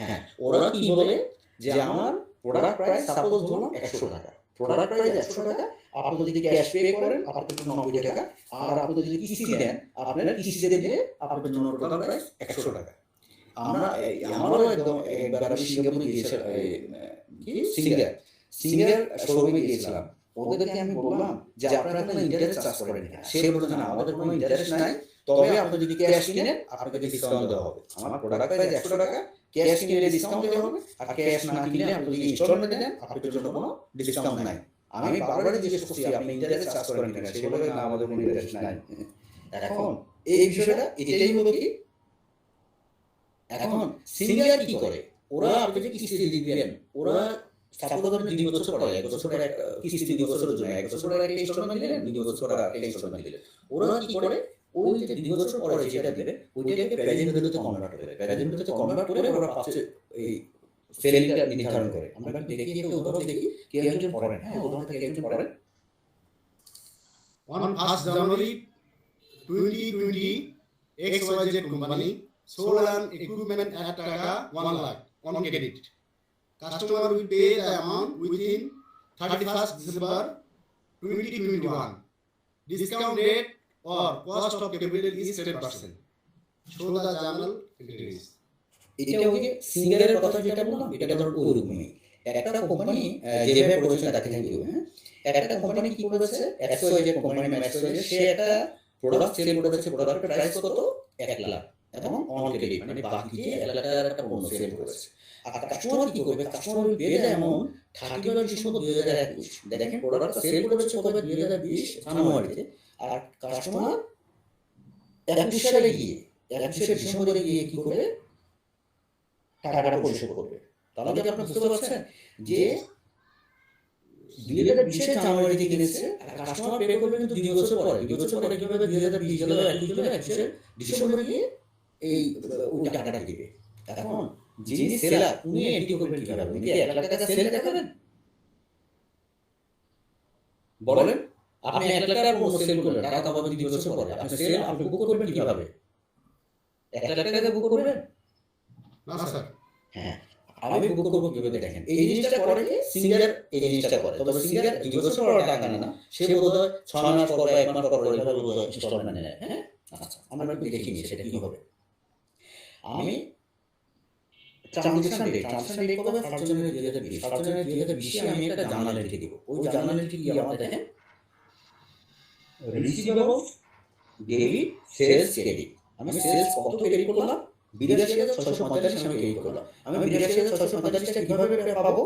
হ্যাঁ, ওরা কি বলে যে আমার প্রোডাক্ট প্রাইস সাপোজ ধরলাম 100 টাকা, প্রোডাক্ট প্রাইস 100 টাকা, আপনি যদি ক্যাশ পে করেন আপনার জন্য 90 টাকা, আর আপনি যদি কিস্তি দেন আপনারা কিস্তিতে দিলে আপনার জন্য টোটাল প্রাইস 100 টাকা। আমারও একদম একবার আমি সিঙ্গাপুরে গিয়েছিলাম, কি সিঙ্গার শোরুমে গিয়েছিলাম, ওদেরকে আমি বললাম যে আপনারা কোনো ইন্টারেস্ট চার্জ করেন না। সে বলল না, আমাদের কোনো ইন্টারেস্ট নাই, তবে আপনি যদি ক্যাশ কিনেন আপনাকে ডিসকাউন্ট দেওয়া হবে। আমার প্রোডাক্ট প্রাইস 100 টাকা, ক্যাশ কিনলে ডিসকাউন্ট দেওয়া হবে, আর ক্যাশ না কিনলে আপনি যদি ইনস্টলমেন্ট দেন আপনার জন্য কোনো ডিসকাউন্ট নাই। আমি বারবার জিজ্ঞেস করছি আপনি ইন্টারেস্ট চার্জ করেন কিনা, সে বলে না আমাদের কোনো ইন্টারেস্ট নাই। এখন এই বিষয়টা এটাই হলো কি, এখন সিঙ্গার কি করে, ওরা আপনাকে কিস্তি দিবেন, ওরা সাপোজ আপনি 2 বছর পরে 1 বছরের কিস্তি 2 বছরের জন্য 1 বছরের একটা ইনস্টলমেন্ট দিলেন, 2 বছরের একটা ইনস্টলমেন্ট দিলেন, ওরা কি করে ওই যে 2 বছর পরে যেটা দেবে ওইটাকে প্রেজেন্ট ভ্যালুতে কনভার্ট করে, প্রেজেন্ট ভ্যালুতে কনভার্ট করে ওরা পাচ্ছে এই সেলিংটা নির্ধারণ করে। আমরা দেখি একটা উদাহরণ দেখি, কে একজন পড়েন। হ্যাঁ, উদাহরণটা কে একজন পড়েন। On 1st January 2020, XYZ company sold an equipment at Taka 1 lakh on credit. Customer will pay the amount within 31st December 2021. Discount rate or cost of capital is 10%. Show the journal entries. এটা ওই সিঙ্গারের কথা যেটা বললাম, এটা ধরুন ওরকমই একটা কোম্পানি যেভাবে প্রোডাকশন তাকে থ্যাংক ইউ। হ্যাঁ, একটা কোম্পানি কি করেছে, XYZ কোম্পানি XYZ, সে একটা প্রোডাক্ট সেল করেছে, প্রোডাক্টের প্রাইস কত 1 লাখ, এবং অন ক্রেডিট মানে বাকি দিয়ে 1 লাখ টাকার একটা পণ্য সেল করেছে। আর কাস্টমার কি করবে, কাস্টমার পে দেয় এমন 31 ডিসেম্বর 2021। দেখেন প্রোডাক্টটা সেল করেছে কবে 2020 জানুয়ারিতে, আর কাস্টমার 21 সালে গিয়ে 21 ডিসেম্বরে গিয়ে কি করে টাকাটা পরিশোধ করবে। তাহলে কি আপনি বুঝতে পারছেন যে 2020 জানুয়ারিতে কিনেছে, আর কাস্টমার পে করবে কিন্তু 2 বছর পরে। 2 বছর পরে কিভাবে 2020 গেল 21 ডিসেম্বরে গিয়ে এই ওই টাকাটা দিবে। এখন যিনি সেলার উনি এন্ট্রি করবেন কিভাবে? উনি কি 1 লাখ টাকা সেল দেখাবেন? বলেন, আপনি 1 লাখ টাকার পণ্য সেল করলেন, টাকা পাবেন 2 বছর পরে, আপনি সেল আপনি বুক করবেন কিভাবে? 1 লাখ টাকা বুক করবেন না স্যার। হ্যাঁ, আমি বুক করবো কিভাবে? দেখেন এই জিনিসটা করে কি সিঙ্গার, এই জিনিসটা করে। তবে সিঙ্গার 2 বছর পর টাকা নেয় না, সে বোধহয় 6 মাস পর বা 1 মাস পর এইভাবে বোধহয় ইনস্টলমেন্ট নেয়। হ্যাঁ, আচ্ছা, আমরা একটু দেখে নিই সেটা কি হবে। আমি ট্রানজাকশন রেট কবে? 1 জানুয়ারি 2020। 1 জানুয়ারি 2020 আমি একটা জার্নাল এন্ট্রি দিব। ওই জার্নাল এন্ট্রি কি আমার দেখেন, রিসিভেবল ডেবিট সেলস ক্রেডিট। আমি সেলস কত ক্রেডিট করলাম? 82,645 আমি ক্রেডিট করলাম। আমি 82,645 টা কিভাবে পাবো?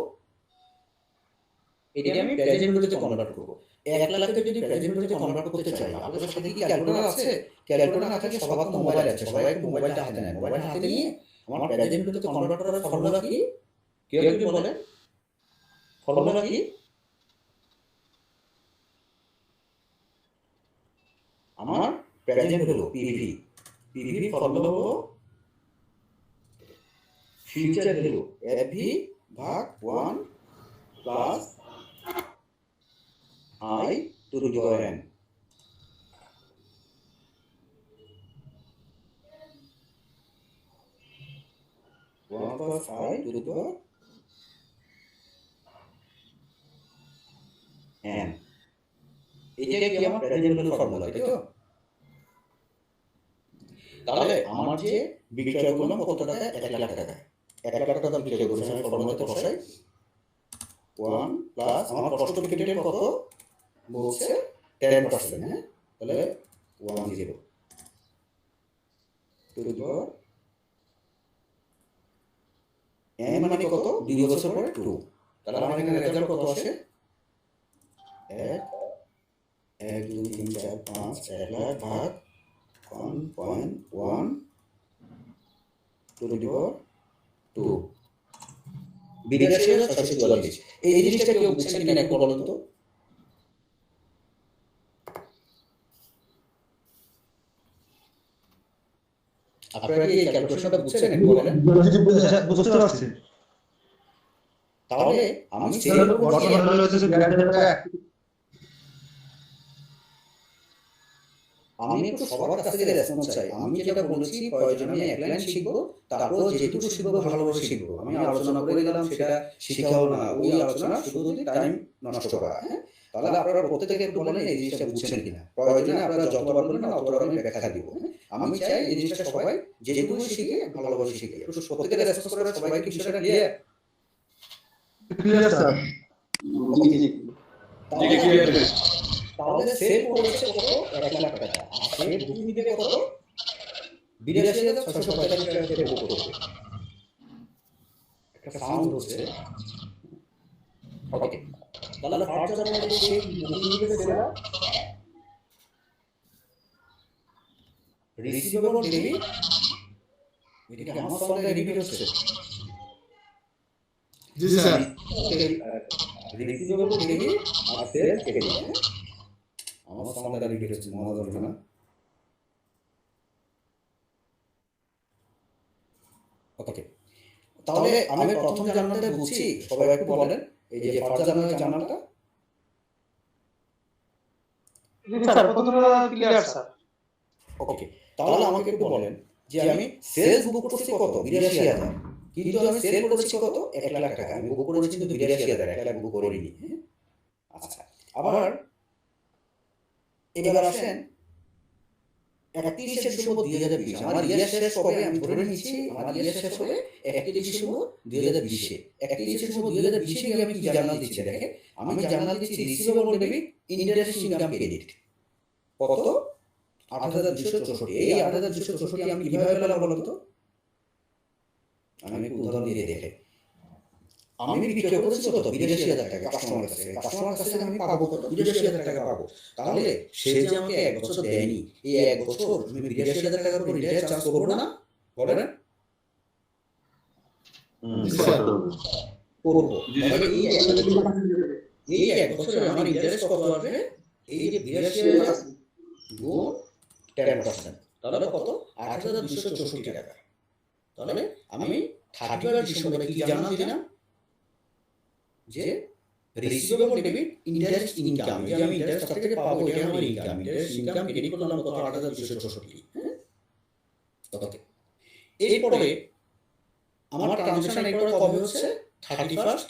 এটা আমি প্রেজেন্ট ভ্যালুতে কনভার্ট করব। 1 লাখকে যদি প্রেজেন্ট ভ্যালুতে কনভার্ট করতে চাই, আপনাদের সাথে কি ক্যালকুলেটর আছে? ক্যালকুলেটর না থাকলে সবার তো মোবাইল আছে, সবাই একটু মোবাইলটা হাতে নেয়। মোবাইল হাতে নিয়ে আমার প্রেজেন্ট ভ্যালুতে কনভার্ট করার ফর্মুলা কি? কেউ একজন বলেন ফর্মুলা কি? আমার প্রেজেন্ট ভ্যালু পিভি ফর্মুলা হলো ফিউচার ভ্যালু FV ভাগ 1 plus I to the power n। 1 plus I to the power n। এটা কি আমার প্রেজেন্ট ভ্যালু ফর্মুলা, তাই তো? তাহলে আমার যে বিক্রয় করলাম কত টাকা? 1 লাখ টাকা। 1 লাখ টাকা বিক্রয় করেছি, আমি ফর্মুলাতে বসাই 1 প্লাস আমার কস্ট অফ ক্যাপিটাল কত বলছে 10%, হ্যাঁ, তাহলে 10 টু দি পাওয়ার n মানে কত 2 বছর পরে 2, তাহলে আমার এখানে রেজাল্ট কত আসে 1 2 3 4 5 1 লাখ ভাগ 1.1 টু দি পাওয়ার 2, 82,644। এই জিনিসটা কেউ বুঝছেন কিনা একটু বলুন তো। আপনারা কি এই ক্যালকুলেশনটা বুঝছেন একটু বলেন। বুঝতে পারছি। তাহলে আমি সেল বর্তমান মূল্য হচ্ছে 2,000 টাকা। আমি একটু সবার কাছ থেকে রেসপন্স চাই। আমি যেটা বলেছি প্রয়োজনে আমি এক লাইন শিখবো, তারপর যেটুকু শিখবো ভালোভাবে শিখবো। আমি আলোচনা করে গেলাম, সেটা শিখাও না, ওই আলোচনা শুধু টাইম নষ্ট করা, হ্যাঁ। তাহলে আপনারা প্রত্যেকে একটু বলেন এই জিনিসটা বুঝছেন কিনা। প্রয়োজনে আপনারা যতবার বলেন না অতবার আমি ব্যাখ্যা দিব, হ্যাঁ। আমি চাই এই জিনিসটা সবাই যেটুকু শিখে ভালোভাবে শিখে, একটু প্রত্যেকে রেসপন্স করে সবাই কি বিষয়টা ক্লিয়ার? Clear sir. তাহলে সেল করেছে কত 1 লাখ টাকা, আর সেল বুকিং দিবে কত 82,645 টাকা সেল বুক করবে। একটা সাউন্ড হচ্ছে, ওকে। তাহলে ফার্স্ট জানুয়ারি সেল বুকিং দিবে সেরা রিসিভেবল ডেবিট, এটা কি আমার সঙ্গে রিপিট হচ্ছে? জি স্যার। রিসিভেবল ডেবিট আর সেল ক্রেডিট, আমার সঙ্গে রিপিট হচ্ছে, মনে হচ্ছে না। ওকে, তাহলে আমি প্রথম জার্নালটা বুঝছি, সবাই একটু বলেন এই যে ফার্স্ট জার্নালটা। স্যার প্রথমটা ক্লিয়ার স্যার। ওকে, তাহলে আমাকে একটু বলেন যে আমি সেলস বুক করছি কত 82,000, কিন্তু আমি সেল করেছি কত 1 লাখ টাকা। আমি বুক করেছি কিন্তু 82,000, 1 লাখ বুক করিনি, হ্যাঁ। আচ্ছা, আবার এবার আসেন 31 ডিসেম্বর 2020, আমার ইয়ার শেষ কবে আমি ধরে নিচ্ছি, আমার ইয়ার শেষ হবে 31 ডিসেম্বর 2020। 31 ডিসেম্বর 2020 গিয়ে আমি কি জার্নাল দিচ্ছি দেখেন, আমি জার্নাল দিচ্ছি receivable debit interest income credit কত 8,264। এই 8,264 আমি কিভাবে পেলাম বলুন তো। আমি একটু উদাহরণ দিয়ে দেখে, আমি বিক্রয় করেছি কত 82,000 টাকা কাস্টমারের কাছে আমি পাবো কত 82,000 টাকা পাবো। তাহলে সে যে আমাকে 1 বছর দেয়নি, এই 1 বছর আমি 82,000 টাকার উপর রিটায়ার চার্জ করবো না, বলেন? করবো। এই 1 বছরে আমার ইন্টারেস্ট কত আসবে, এই যে 82,000 গুণ 10%, তাহলে কত 8,264 টাকা। তাহলে আমি 31 ডিসেম্বরে কি জার্নাল দিলাম যে রিসিভেবল ডেবিট ইন্টারেস্ট ইনকাম, যে আমি ইন্টারেস্ট থেকে পাবো এটা আমার ইনকাম, ইন্টারেস্ট ইনকাম ক্রেডিট করলাম কত 8,264, হ্যাঁ। ওকে, এরপরে আমার ট্রানজাকশন এরপরে কবে হচ্ছে 31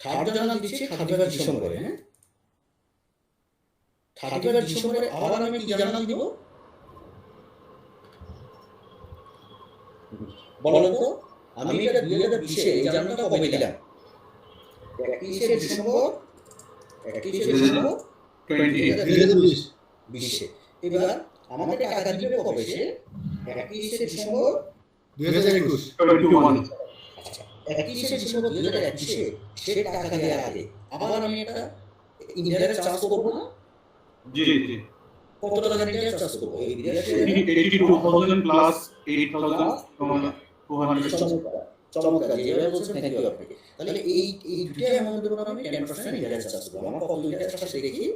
থার্ড জার্নাল দিচ্ছি 31 ডিসেম্বরে, হ্যাঁ। 31 ডিসেম্বরে আবার আমি কি জার্নাল দিব বলেন তো। আমি এটা 2020 এই জার্নালটা কবে দিলাম 31 ডিসেম্বর 2020। এবার আমাকে টাকা দিবে কবে সে 31 ডিসেম্বর 2021। আচ্ছা, 31 ডিসেম্বর 2021 সে টাকা দেওয়ার আগে আবার আমি একটা ইন্টারেস্ট চার্জ করবো না? জি জি। কত টাকা ইন্টারেস্ট চার্জ করবো? এই 82,000 প্লাস 8,200। চমৎকার, যেভাবে বলছেন থ্যাংক ইউ আপনাকে। তাহলে এই দুটো অ্যামাউন্টের উপর আমি 10% ইন্টারেস্ট চার্জ করবো। আমার কত ইন্টারেস্ট আসে দেখি,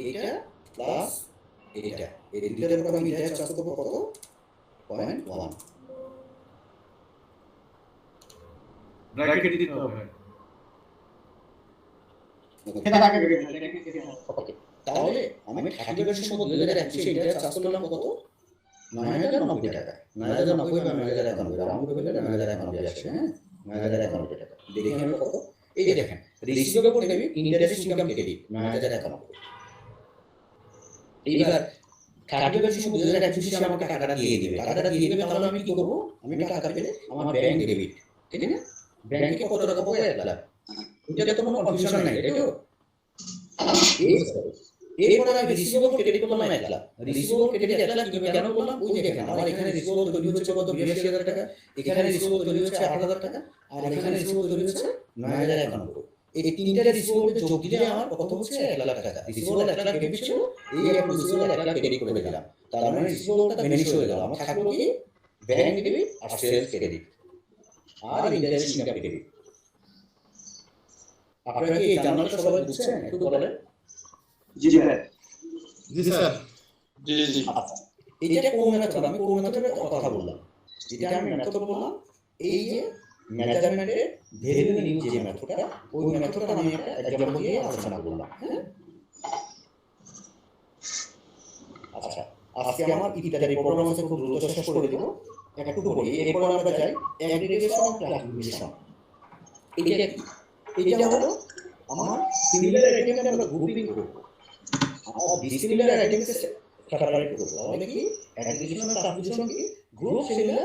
এইটা প্লাস এইটা, এই দুটোর উপর আমি ইন্টারেস্ট চার্জ করবো কত 0.1। ব্র্যাকেট দিতে হবে। ওকে, তাহলে আমি 31 ডিসেম্বর 2021 ইন্টারেস্ট চার্জ করলাম কত 9,090 টাকা। 9,090 বা 9,091, রাউন্ড করে 9,091 আসছে, হ্যাঁ। 9,091 টাকা দেখে আমি কত, এই যে দেখেন receivable debit interest income credit 9,091। এইবার কার্ডিওলজি শিশু 2021 সালে আমাকে টাকাটা দিয়ে দিবে, টাকাটা দিয়ে দিবে, তাহলে আমি কি করবো? আমি টাকা পেলে আমার ব্যাংক ডেবিট, ঠিক না? ব্যাংকে কত টাকা পাবো? 1 লাখ। এটা তো কোনো কনফিউশন নাই, তাই তো? এরপরে আমি রিসিভেবল ক্রেডিট করলাম 1 লাখ। রিসিভেবল ক্রেডিট 1 লাখ কিভাবে কেন করলাম? ওই দেখেন আমার এখানে রিসিভেবল তৈরি হচ্ছে কত? 82,000 টাকা, এখানে রিসিভেবল তৈরি হচ্ছে 8,000 টাকা, আর এখানে রিসিভেবল তৈরি হচ্ছে 9,091। এই তিনটা রিসিভেবল যোগ দিলে আমার কত হচ্ছে? 1 লাখ টাকা। রিসিভেবল 1 লাখ ডেবিট ছিল, এই এখন রিসিভেবল 1 লাখ ক্রেডিট করে দিলাম। তার মানে রিসিভেবলটা বেনিফিট হয়ে গেল। আমার থাকলো কি? ব্যাংক ডেবিট আর সেলস ক্রেডিট আর ইন্টারেস্ট ইনকাম ক্রেডিট। আপনারা কি এই জার্নালটা সবাই বুঝছেন? একটু বলেন। জি স্যার। জি স্যার। জি জি। আচ্ছা, এটা কোন মেথড? আমি কোন মেথডের কথা বললাম? এটা আমি মেথড বললাম এই যে মেজারমেন্টের ভ্যালু নিউ যে মেথডটা, ওই মেথডটা আমি একটা এক্সাম্পল দিয়ে আলোচনা করলাম। হ্যাঁ, আচ্ছা, আজকে আমার ইত্যাদি প্রোগ্রাম আছে, খুব দ্রুত শেষ করে দেব। একটু বলি, এরপর আমরা যাই অ্যাগ্রিগেশন অফ ক্লাসিফিকেশন। এটা হলো আমার সিমিলার আইটেমকে আমরা গ্রুপিং করব, আর ডিসিমিলার আইটেমকে সেপারেট করব। তাহলে কি অ্যাগ্রিগেশন অফ ক্লাসিফিকেশন কি গ্রুপ সিমিলার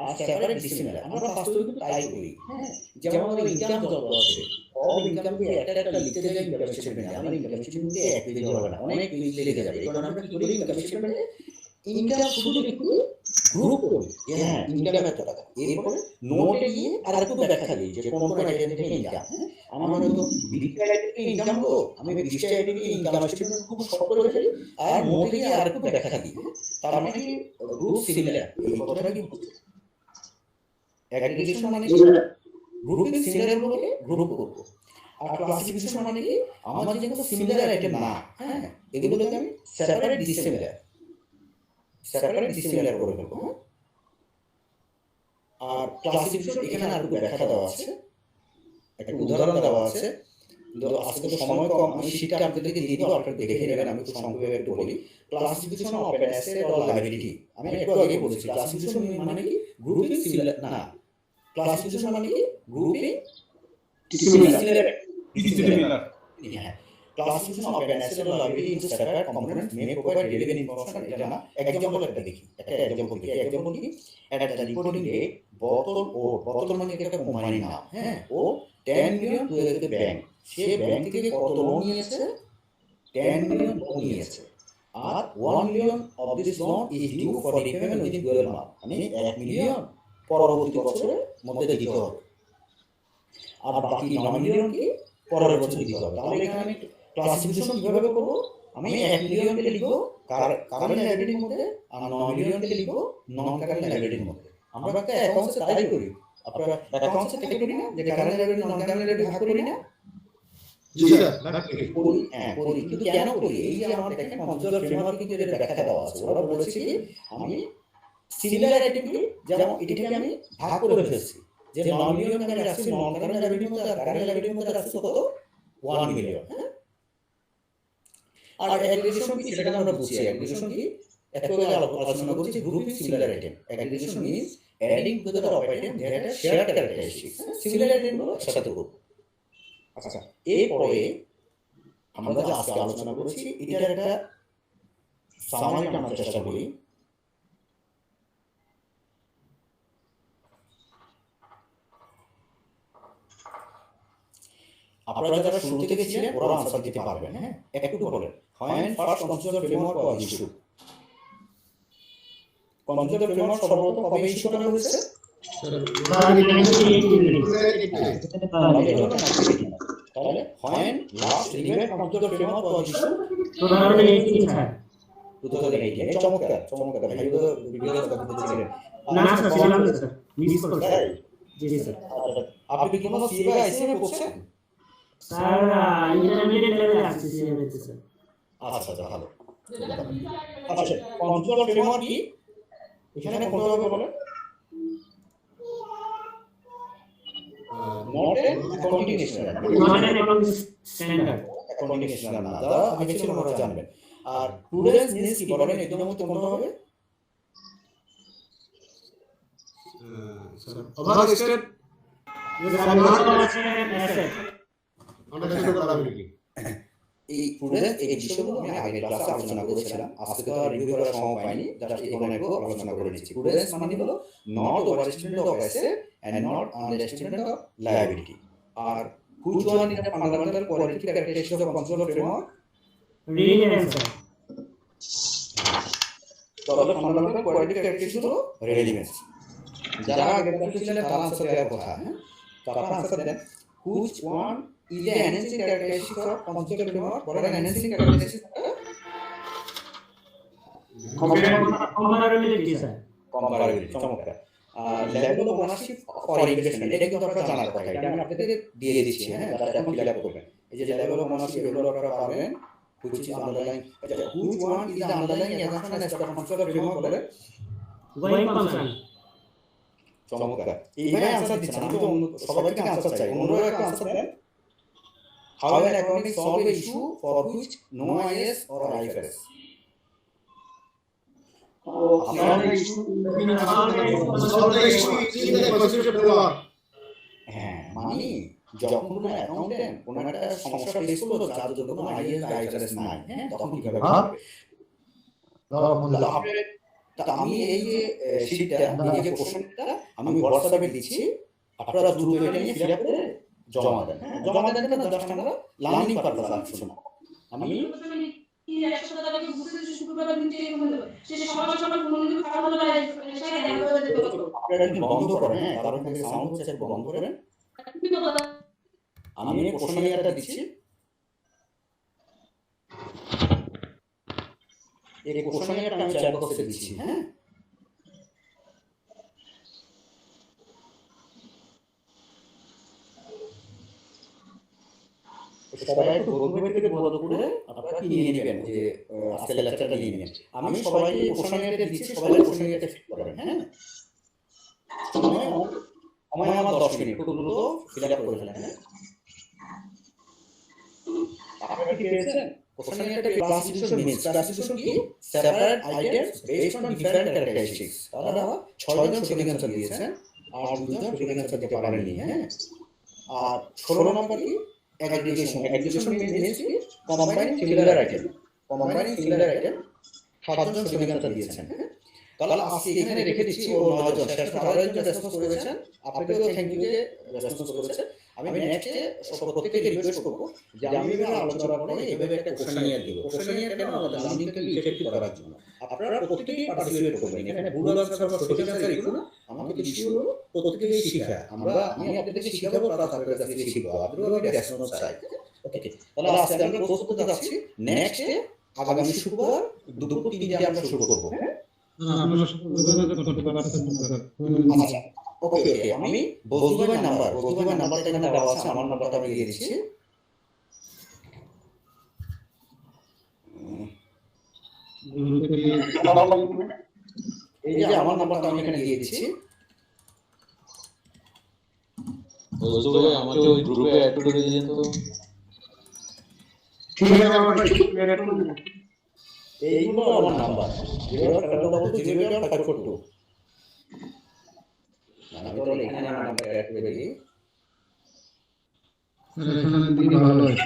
আর সেপারেট ডিসিমিলার। আমরা বাস্তবে কিন্তু তাই করি। হ্যাঁ, যেমন আমাদের ইনকাম যত আছে, অল ইনকাম দিয়ে একটা লিখতে যাই ইনকাম স্টেটমেন্টে, আমার ইনকাম স্টেটমেন্টে এক পেজ হবে না, অনেক পেজ লিখে যাবে। কারণ আমরা কি করি? ইনকাম স্টেটমেন্টে ইনকাম শুধু একটু গ্রুপ করি, হ্যাঁ, ইনকাম এত টাকা, এরপরে নোটে গিয়ে আর একটু ব্যাখ্যা দিই যে কোন কোন আইটেম থেকে ইনকাম। হ্যাঁ, আমার হয়তো 20টা আইটেম থেকে ইনকাম হলো, আমি 20টা আইটেম থেকে ইনকাম স্টেটমেন্ট খুব শর্ট করে ফেলি আর নোটে গিয়ে আর একটু ব্যাখ্যা দিই। তার মানে কি গ্রুপ সিমিলার, এই কথাটা কি অ্যাগ্রিগেশন মানে কি? গ্রুপিং সিমিলার গুলোকে গ্রুপ করব। আর ক্লাসিফিকেশন মানে কি? আমাদের যেগুলো সিমিলার আইটেম না, হ্যাঁ, এগুলোকে আমি সেপারেট ডিসিমিলার করে ফেলবো। হ্যাঁ, আর ক্লাসিফিকেশন এখানে আর একটু ব্যাখ্যা দেওয়া আছে, একটা উদাহরণ দেওয়া আছে। আজকে তো সময় কম, আমি শীটটা আপনাদেরকে দিয়ে দিব, আপনারা দেখে নেবেন। আমি একটু সংক্ষেপে একটু বলি। Classification of an asset or liability, আমি একটু আগে বলেছি ক্লাসিফিকেশন মানে কি গ্রুপিং সিমিলার না, ক্লাসিফিকেশন মানে কি গ্রুপিং সিমিলার। হ্যাঁ, classification of an asset or liability into separate components may provide relevant information. এটা না, এক্সাম্পল একটা দেখি, এক্সাম্পল কি? At the reporting date, বোতল মানে একটা কোম্পানি নাম, হ্যাঁ, ও 10 million to the bank, say bank থেকে কত লোন নিয়েছে? 10 মিলিয়ন লোন নিয়েছে, আর 1 million of this loan is due for repayment within 12 months, মানে 1 মিলিয়ন পরবর্তী বছরের মধ্যে দিতে হবে, আর বাকি 9 মিলিয়ন কি পরের বছর দিতে হবে। তাহলে এখানে আমি ক্লাসিফিকেশন কিভাবে করব? আমি 1 মিলিয়নকে লিখবো কারেন্ট লায়াবিলিটির মধ্যে, আর 9 মিলিয়নকে লিখবো নন কারেন্ট লায়াবিলিটির মধ্যে। আমরা একটা অ্যাকাউন্টসে তাই করি, আপনারা অ্যাকাউন্টসে থেকে করি না, যে কারেন্ট লায়াবিলিটি নন কারেন্ট লায়াবিলিটি ভাগ করি না? জি স্যার। করি, হ্যাঁ করি। কিন্তু কেন করি? এই যে আমার দেখেন কনসেপ্ট ফ্রেমওয়ার্ক কিন্তু এর ব্যাখ্যা দেওয়া আছে। ওরা বলেছে কি আমি সিমিলার আইটেমকে যেমন এটাকে আমি ভাগ করে ফেলছি, যে 9 মিলিয়ন আমি রাখছি নন কারেন্ট লায়াবিলিটির মধ্যে, আর কারেন্ট লায়াবিলিটির মধ্যে রাখছি কত? 1 মিলিয়ন। হ্যাঁ, আর অ্যাগ্রিগেশন কি সেটা আমরা বুঝছি। অ্যাগ্রিগেশন কি একটু আগে আলোচনা করেছি, grouping similar item. Aggregation means adding together of item that have shared characteristics. Similar item গুলো একসাথে গ্রুপ। আচ্ছা, এরপরে আমরা যে আজকে আলোচনা করেছি এটার একটা সামারি টানার চেষ্টা করি। আপনারা যারা শুরু থেকে ছিলেন ওরা আনসার দিতে পারবেন। হ্যাঁ, একটু বলেন, when first computer framework was issued? Computer framework সর্বপ্রথম কবে ইস্যু করা হয়েছে? তাহলে when last relevant computer framework was issued? 2018। চমৎকার চমৎকার, ভাই তো ভিডিও কথা বলছিলেন না স্যার, ছিলাম না স্যার, মিস করছি। জি স্যার। আপনি কি কোনো সিএ আইসিএম পড়ছেন? স্যার ইন্টারমিডিয়েট লেভেলে আছি সিএমএ তে স্যার। আচ্ছা ভালো। আচ্ছা, কম্পিউটার ফ্রেমওয়ার্ক কি এখানে কোনটা হবে বলেন? not a accounting standard, not an accounting standard. accounting standard না, দা আগে ছিল ওরা জানবেন। আর prudence means কি বলেন? এর জন্য কোনটা হবে? Sir overstated sir not an asset. Understated liability. এই স্টুডেন্ট এই বিষয়গুলো আমি আগের ক্লাসে আলোচনা করেছিলাম, আজকে তো আর রিভিউ করার সময় পাইনি, জাস্ট এখানে একটু আলোচনা করে নিচ্ছি। স্টুডেন্টস মানে হলো not over estimate of asset and not under estimate of liability. আর which one is the fundamental quality characteristic of control framework? Reading answer. তাহলে ফান্ডামেন্টাল কোয়ালিটি ক্যারেক্টারিস্টিক হলো রেলিভেন্স। যারা আগের ক্লাসে ছিলেন তারা আনসার দেওয়ার কথা, হ্যাঁ, তারা আনসার দেন। which one is the enhancing characteristic of concept framework? বলেন enhancing characteristic comparability sir. comparability। চমৎকার। Level of ownership for investment, এটা কিন্তু আপনারা জানার কথা, এটা আমি আপনাদের দিয়ে দিচ্ছি, হ্যাঁ, যাতে এখন ফিল আপ করবেন। এই যে লেভেল অফ ওনারশিপ এগুলো আপনারা পাবেন, which is underlying, আচ্ছা, which one is the underlying assumption as per concept framework? বলেন গোয়িং কনসার্ন। চমৎকার। এইভাবে আনসার দিচ্ছেন, আমি তো সবার থেকে আনসার চাই, অন্যরা একটা আনসার দেন। How an economic solve a issue for which no IAS or IFRS? Solve the issue in the concept framework. হ্যাঁ, মানে যখন কোনো অ্যাকাউন্টেন্ট কোনো একটা সমস্যা ফেস করলো যার জন্য কোনো IAS বা IFRS নাই, হ্যাঁ, তখন কিভাবে হ্যাঁ? করবে? তা আমি এই যে শীটটা, এই যে কোশ্চেনটা আমি হোয়াটসঅ্যাপে দিচ্ছি, আপনারা দ্রুত এটা নিয়ে ফিল আপ করে জমা দেন, হ্যাঁ, জমা দেন না, জাস্ট আমরা লার্নিং পারপাস আছে শোনো। আমি আপনারা একটু বন্ধ করেন, হ্যাঁ, কারণ এখানে সাউন্ড হচ্ছে, একটু বন্ধ করেন। আমি এই কোশ্চেনটা দিচ্ছি, এই কোশ্চেনটা আমি চ্যাট বক্সে দিচ্ছি, হ্যাঁ। সবাই একটু বন্ধু থেকে বন্ধ করে আপনারা কি নিয়ে নেবেন, যে আজকে লেকচারটা নিয়ে নেবেন। আমি সবাইকে কোশ্চেনটা দিচ্ছি, সবাই কোশ্চেনটা ফিল করবেন, হ্যাঁ। সময় আমার 10 মিনিট, একটু দ্রুত ফিল আপ করে ফেলেন, হ্যাঁ। আপনারা কি পেয়েছেন? কোশ্চেনটা ক্লাসিফিকেশন মিনস, ক্লাসিফিকেশন কি? Separate items based on different characteristics. তারা 6 জন সঠিক অ্যানসার দিয়েছেন আর 2 জন সঠিক অ্যানসার দিতে পারেননি, হ্যাঁ। আর 16 নম্বর কি? aggregation means কি? combining similar item, 7 জন সঠিক অ্যানসার দিয়েছেন, হ্যাঁ। তাহলে আজকে এখানে রেখে দিচ্ছি, ও 9 জন, শেষ 18 জন রেসপন্স করেছেন, আপনাদেরও থ্যাংক ইউ যে রেসপন্স করেছেন। আমি নেক্সটে প্রত্যেককে রিকোয়েস্ট করব যে আমি এভাবে আলোচনা করে এভাবে একটা কোশ্চেনিয়ার দেব। কোশ্চেনিয়ার কেন? আমাদের লার্নিংকে ইফেক্টিভ করার জন্য আপনারা প্রত্যেকেই পার্টিসিপেট করবেন। এখানে ভুল আনসার বা সঠিক আনসার এগুলো না, আমাদের বিষয় হলো প্রত্যেকেই শিখা। আমি আপনাদেরকে শিখাবো, তারা আপনাদের কাছে থেকে শিখবো, আপনারাও একটা রেসপন্স চাই। ওকে, তাহলে আজকে আমরা কোর্স করতে যাচ্ছি। নেক্সটে আগামী শুক্রবার দুপুর 3টায় আমরা শুরু করব, হ্যাঁ। আচ্ছা, ওকে, আমি বজলুভাই নাম্বারটা এখানে দেওয়া আছে, আমার নাম্বারটা আমি দিয়ে দিচ্ছি। এই যে আমার নাম্বারটা আমি এখানে দিয়ে দিচ্ছি। বজলুভাই আমাকে ওই গ্রুপে অ্যাড করে দিয়েন তো। ঠিক আছে, আমার এইগুলো আমার নাম্বার 0772542। আমি তো এখানে আমার নাম্বার অ্যাড করে দিই। এখানে দিলে ভালো হয়।